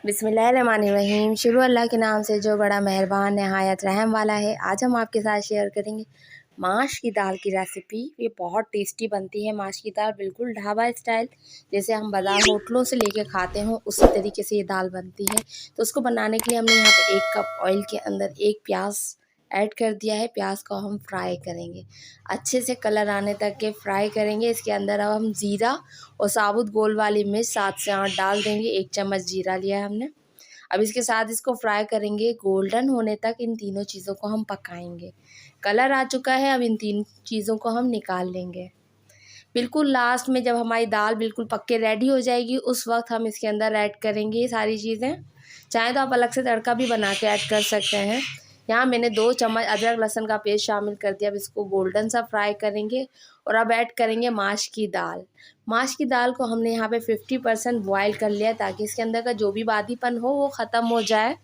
बिस्मिल्लाहिर्रहमानिर्रहीम। शुरू अल्लाह के नाम से जो बड़ा मेहरबान नहायत रहम वाला है। आज हम आपके साथ शेयर करेंगे माश की दाल की रेसिपी। ये बहुत टेस्टी बनती है माश की दाल, बिल्कुल ढाबा स्टाइल, जैसे हम बाज़ार होटलों से लेके खाते हों उसी तरीके से ये दाल बनती है। तो उसको बनाने के लिए हमने यहाँ पे 1 कप ऑयल के अंदर 1 प्याज ऐड कर दिया है। प्याज को हम फ्राई करेंगे, अच्छे से कलर आने तक के फ्राई करेंगे। इसके अंदर अब हम ज़ीरा और साबुत गोल वाली मिर्च 7 से 8 डाल देंगे। 1 चम्मच जीरा लिया है हमने। अब इसके साथ इसको फ्राई करेंगे गोल्डन होने तक। इन तीनों चीज़ों को हम पकाएंगे। कलर आ चुका है, अब इन 3 चीज़ों को हम निकाल लेंगे। बिल्कुल लास्ट में जब हमारी दाल बिल्कुल पक के रेडी हो जाएगी उस वक्त हम इसके अंदर ऐड करेंगे ये सारी चीज़ें। चाहे तो आप अलग से तड़का भी बना के ऐड कर सकते हैं। यहाँ मैंने 2 चम्मच अदरक लहसुन का पेस्ट शामिल कर दिया। अब इसको गोल्डन सा फ्राई करेंगे और अब ऐड करेंगे माश की दाल। माश की दाल को हमने यहाँ पे 50% बॉयल कर लिया ताकि इसके अंदर का जो भी बादीपन हो वो ख़त्म हो जाए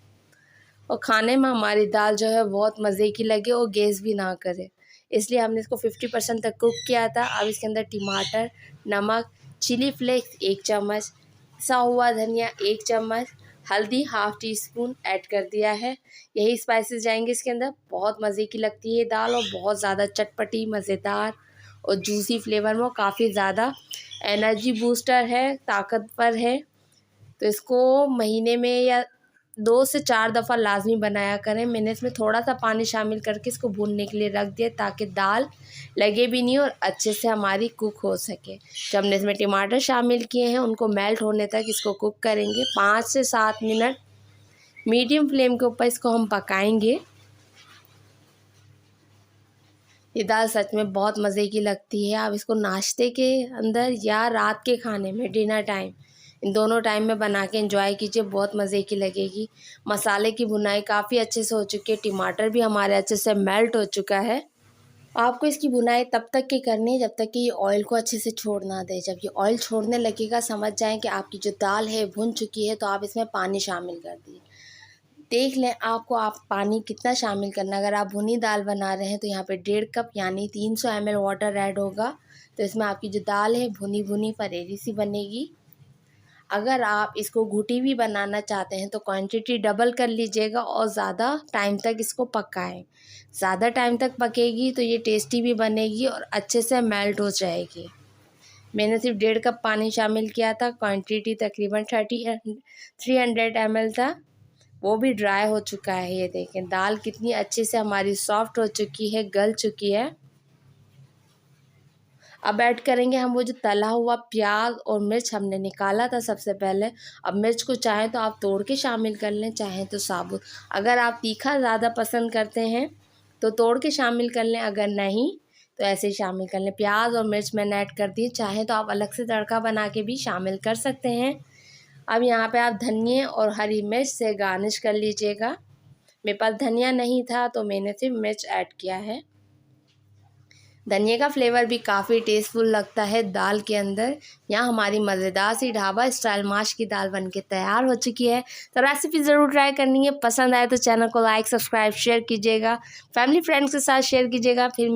और खाने में हमारी दाल जो है बहुत मज़े की लगे और गैस भी ना करे, इसलिए हमने इसको 50% तक कुक किया था। अब इसके अंदर टमाटर, नमक, चिली फ्लेक्स 1 चम्मच, पिसा हुआ धनिया 1 चम्मच, हल्दी ½ टीस्पून ऐड कर दिया है। यही स्पाइसेस जाएंगे इसके अंदर। बहुत मज़े की लगती है दाल और बहुत ज़्यादा चटपटी, मज़ेदार और जूसी फ्लेवर में, काफ़ी ज़्यादा एनर्जी बूस्टर है, ताकतवर है। तो इसको महीने में या 2 से 4 दफ़ा लाजमी बनाया करें। मैंने इसमें थोड़ा सा पानी शामिल करके इसको भूनने के लिए रख दिया ताकि दाल लगे भी नहीं और अच्छे से हमारी कुक हो सके। जब हमने इसमें टमाटर शामिल किए हैं उनको मेल्ट होने तक इसको कुक करेंगे। 5 से 7 मिनट मीडियम फ्लेम के ऊपर इसको हम पकाएंगे। ये दाल सच में बहुत मज़े की लगती है। आप इसको नाश्ते के अंदर या रात के खाने में, डिनर टाइम, इन दोनों टाइम में बना के एंजॉय कीजिए, बहुत मज़े की लगेगी। मसाले की भुनाई काफ़ी अच्छे से हो चुकी है, टमाटर भी हमारे अच्छे से मेल्ट हो चुका है। आपको इसकी भुनाई तब तक की करनी है जब तक कि ये ऑयल को अच्छे से छोड़ ना दे। जब ये ऑयल छोड़ने लगेगा समझ जाएं कि आपकी जो दाल है भुन चुकी है, तो आप इसमें पानी शामिल कर दीजिए। देख लें आपको आप पानी कितना शामिल करना। अगर आप भुनी दाल बना रहे हैं तो यहाँ पे 1.5 कप यानी 300 ml वाटर ऐड होगा। तो इसमें आपकी जो दाल है भुनी भुनी फरेरी सी बनेगी। अगर आप इसको घुटी भी बनाना चाहते हैं तो क्वांटिटी डबल कर लीजिएगा और ज़्यादा टाइम तक इसको पकाएं। ज़्यादा टाइम तक पकेगी तो ये टेस्टी भी बनेगी और अच्छे से मेल्ट हो जाएगी। मैंने सिर्फ 1.5 कप पानी शामिल किया था। क्वांटिटी तकरीबन 300 ml था, वो भी ड्राई हो चुका है। ये देखें दाल कितनी अच्छे से हमारी सॉफ्ट हो चुकी है, गल चुकी है। अब ऐड करेंगे हम वो जो तला हुआ प्याज और मिर्च हमने निकाला था सबसे पहले। अब मिर्च को चाहे तो आप तोड़ के शामिल कर लें, चाहे तो साबुत। अगर आप तीखा ज़्यादा पसंद करते हैं तो तोड़ के शामिल कर लें, अगर नहीं तो ऐसे ही शामिल कर लें। प्याज और मिर्च मैंने ऐड कर दी, चाहे तो आप अलग से तड़का बना के भी शामिल कर सकते हैं। अब यहाँ पे आप धनिया और हरी मिर्च से गार्निश कर लीजिएगा। मेरे पास धनिया नहीं था तो मैंने सिर्फ मिर्च ऐड किया है। धनिया का फ्लेवर भी काफ़ी टेस्टफुल लगता है दाल के अंदर। यहाँ हमारी मज़ेदार सी ढाबा स्टाइल माश की दाल बनके तैयार हो चुकी है। तो रेसिपी ज़रूर ट्राई करनी है। पसंद आए तो चैनल को लाइक, सब्सक्राइब, शेयर कीजिएगा। फैमिली फ्रेंड्स के साथ शेयर कीजिएगा। फिर